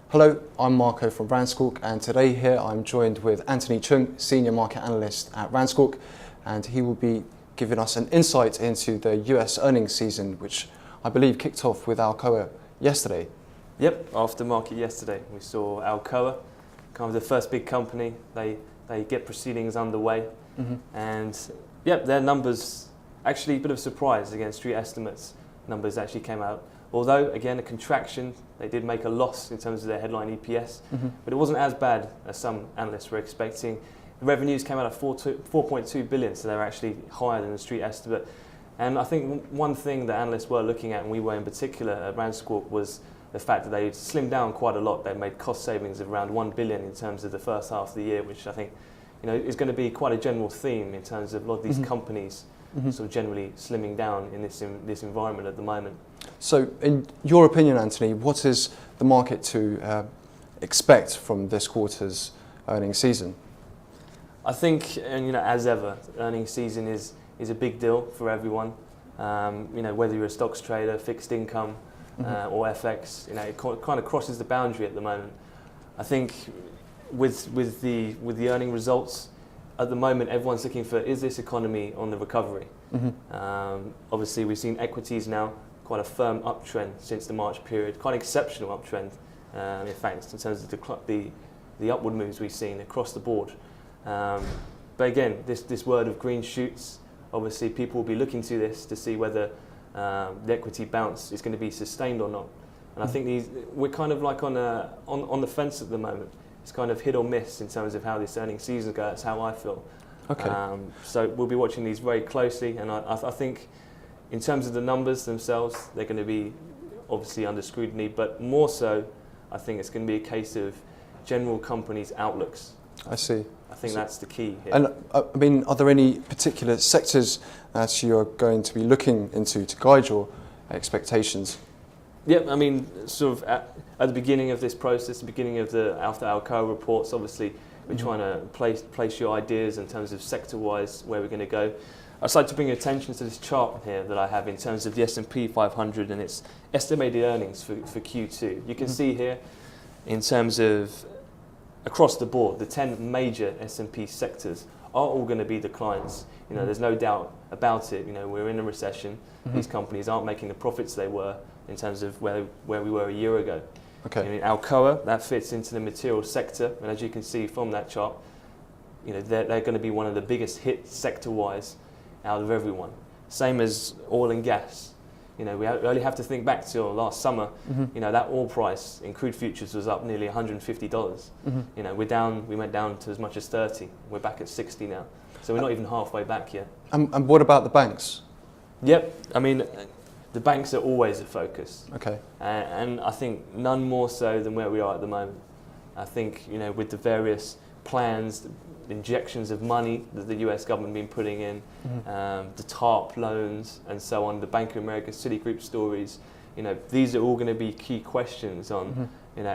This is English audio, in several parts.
Hello, I'm Marco from Ranscorp, and today here I'm joined with Anthony Chung, Senior Market Analyst at Ranscorp, and he will be giving us an insight into the US earnings season, which I believe kicked off with Alcoa yesterday. Yep, after market yesterday, we saw Alcoa, kind of the first big company. They get proceedings underway, and yep, their numbers actually a bit of a surprise against street estimates. Numbers actually came out. Although, again, a contraction, they did make a loss in terms of their headline EPS, but it wasn't as bad as some analysts were expecting. The revenues came out at 4.2 billion, so they're actually higher than the street estimate. And I think one thing that analysts were looking at, and we were in particular at Ranscorp, was the fact that they slimmed down quite a lot. They made cost savings of around 1 billion in terms of the first half of the year, which I think is going to be quite a general theme in terms of a lot of these companies sort of generally slimming down in this environment at the moment. So, in your opinion, Anthony, what is the market to expect from this quarter's earnings season? I think, as ever, earnings season is a big deal for everyone. Whether you're a stocks trader, fixed income, or FX, it kind of crosses the boundary at the moment. I think with the earning results at the moment, everyone's looking for, is this economy on the recovery? Obviously, we've seen equities now quite a firm uptrend since the March period, quite an exceptional uptrend, in fact, in terms of the upward moves we've seen across the board. But again, this word of green shoots, obviously people will be looking to this to see whether the equity bounce is going to be sustained or not. And I think we're kind of like on the fence at the moment. It's kind of hit or miss in terms of how this earnings season goes. That's how I feel. Okay. So we'll be watching these very closely, and I think in terms of the numbers themselves, they're going to be obviously under scrutiny, but more so, I think it's going to be a case of general companies' outlooks. I see. I think that's the key here. And I mean, are there any particular sectors that you're going to be looking into to guide your expectations? Yeah, I mean, sort of at the beginning of this process, the beginning of after Alcoa reports, obviously we're trying to place your ideas in terms of sector-wise where we're going to go. I'd just like to bring your attention to this chart here that I have in terms of the S&P 500 and its estimated earnings for Q2. You can see here in terms of across the board, the 10 major S&P sectors are all going to be the clients. There's no doubt about it. We're in a recession. These companies aren't making the profits they were in terms of where we were a year ago. Okay. In Alcoa, that fits into the material sector, and as you can see from that chart, they're going to be one of the biggest hits sector-wise out of everyone. Same as oil and gas. We only have to think back to last summer. That oil price in crude futures was up nearly $150. We went down to as much as 30. We're back at 60 now. So we're not even halfway back yet. And what about the banks? Yep. I mean, the banks are always a focus. Okay. And I think none more so than where we are at the moment. I think, with the various plans, injections of money that the US government been putting in, the TARP loans and so on, the Bank of America, Citigroup stories, these are all going to be key questions on,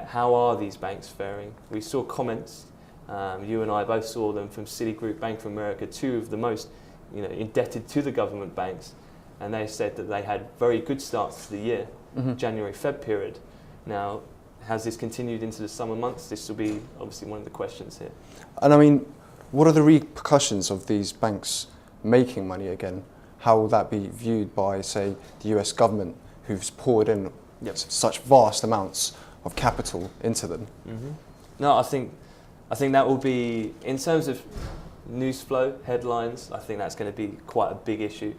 how are these banks faring? We saw comments, you and I both saw them from Citigroup, Bank of America, two of the most, indebted to the government banks, and they said that they had very good starts to the year, January-Feb period. Now, has this continued into the summer months? This will be obviously one of the questions here. And I mean, what are the repercussions of these banks making money again? How will that be viewed by, say, the US government, who's poured in such vast amounts of capital into them? No, I think that will be, in terms of news flow, headlines, I think that's going to be quite a big issue.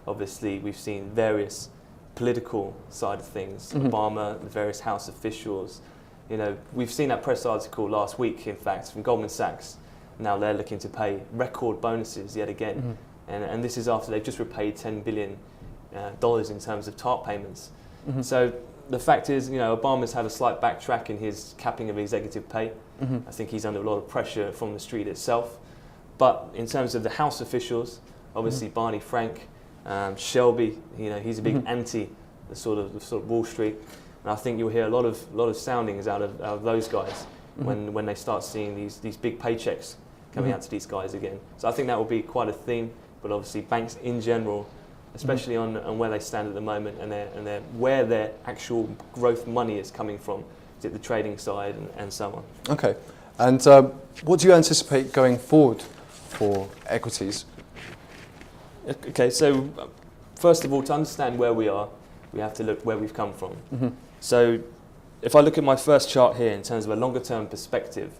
Obviously, we've seen various political side of things, Obama, the various House officials. We've seen that press article last week, in fact, from Goldman Sachs. Now they're looking to pay record bonuses yet again. And this is after they've just repaid $10 billion in terms of TARP payments. So the fact is, Obama's had a slight backtrack in his capping of executive pay. I think he's under a lot of pressure from the street itself. But in terms of the House officials, obviously Barney Frank, Shelby, he's a big anti the sort of Wall Street, and I think you'll hear a lot of soundings out of those guys when they start seeing these big paychecks coming out to these guys again. So I think that will be quite a theme. But obviously, banks in general, especially on where they stand at the moment and where their actual growth money is coming from, Is it the trading side and so on? Okay. And what do you anticipate going forward for equities? Okay, so first of all, to understand where we are, we have to look where we've come from. So if I look at my first chart here in terms of a longer term perspective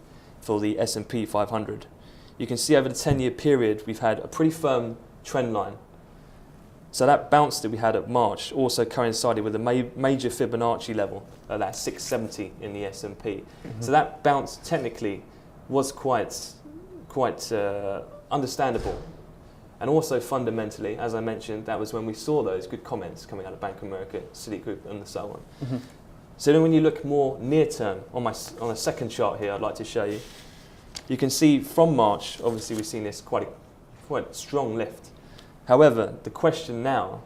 for the S&P 500, you can see over the 10-year period we've had a pretty firm trend line. So that bounce that we had at March also coincided with a major Fibonacci level at that 670 in the S&P. So that bounce technically was quite understandable. And also fundamentally, as I mentioned, that was when we saw those good comments coming out of Bank of America, Citigroup and so on. So then when you look more near term, on a second chart here I'd like to show you, you can see from March, obviously we've seen this quite strong lift. However, the question now,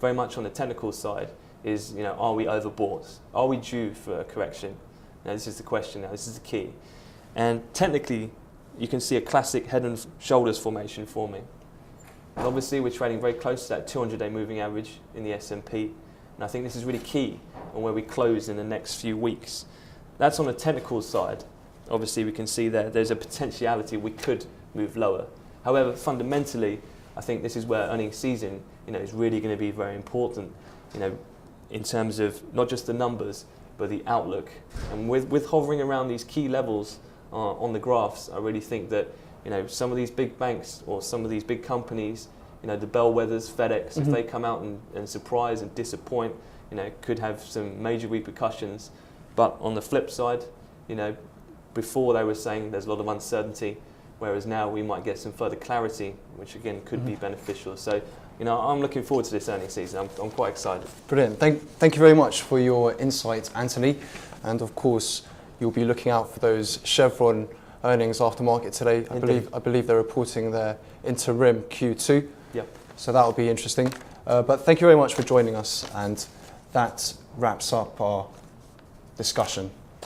very much on the technical side, is, are we overbought? Are we due for a correction? Now this is the question now, this is the key. And technically, you can see a classic head and shoulders formation forming. And obviously we're trading very close to that 200-day moving average in the S&P. And I think this is really key on where we close in the next few weeks. That's on the technical side. Obviously we can see there's a potentiality we could move lower. However, fundamentally, I think this is where earnings season, is really going to be very important, in terms of not just the numbers, but the outlook. And with hovering around these key levels on the graphs, I really think that, some of these big banks or some of these big companies, the bellwethers, FedEx, if they come out and surprise and disappoint, could have some major repercussions. But on the flip side, before they were saying there's a lot of uncertainty, whereas now we might get some further clarity, which again could be beneficial. So, I'm looking forward to this earnings season. I'm quite excited. Brilliant. Thank you very much for your insight, Anthony. And of course, you'll be looking out for those Chevron earnings after market today. I believe they're reporting their interim Q2. Yep. So that'll be interesting. But thank you very much for joining us, and that wraps up our discussion.